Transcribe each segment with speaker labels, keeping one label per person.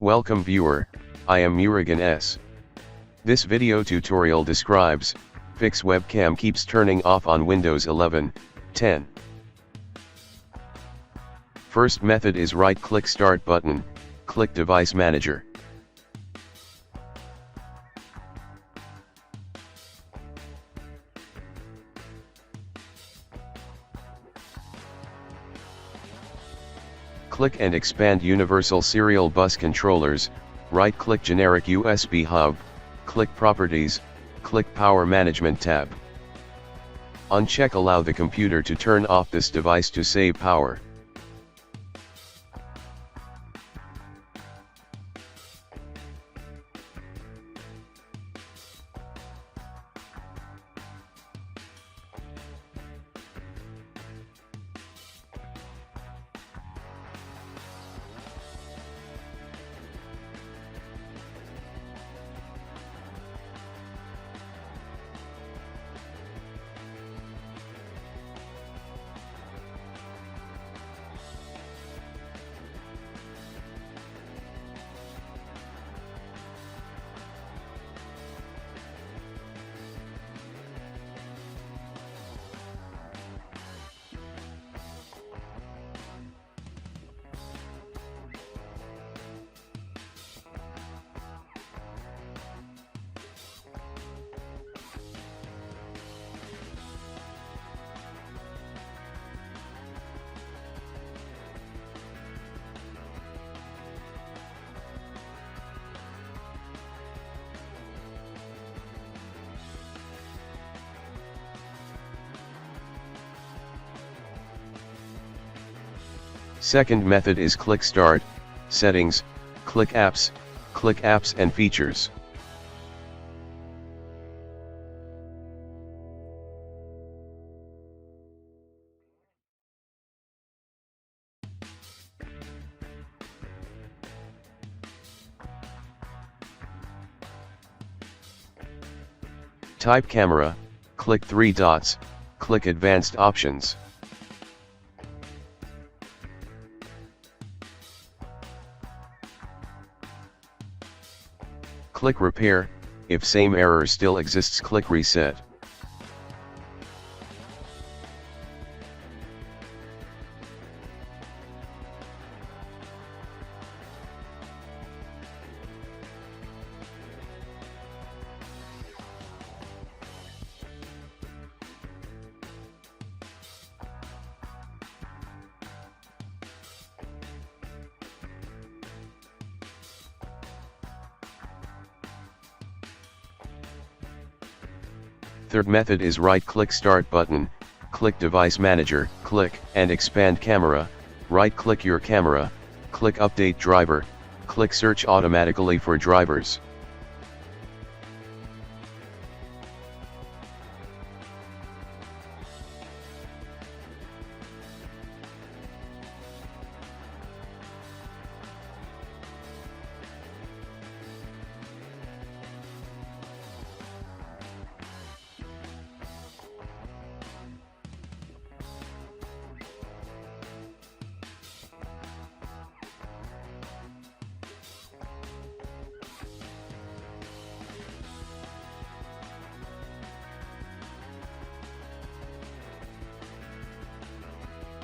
Speaker 1: Welcome viewer, I am Murugan S. This video tutorial describes, fix webcam keeps turning off on Windows 11, 10. First method is right-click Start button, click Device Manager. Click and expand Universal Serial Bus Controllers, right-click Generic USB Hub, click Properties, click Power Management tab. Uncheck Allow the computer to turn off this device to save power. Second method is click Start, Settings, click Apps and Features. Type Camera, click 3 dots, click Advanced Options. Click Repair, if same error still exists click Reset. Third method is right-click Start button, click Device Manager, click and expand Camera, right-click your camera, click Update Driver, click Search automatically for drivers.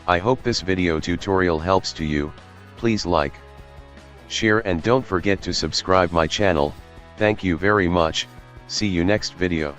Speaker 1: I hope this video tutorial helps to you. Please like, share and don't forget to subscribe my channel. Thank you very much. See you next video.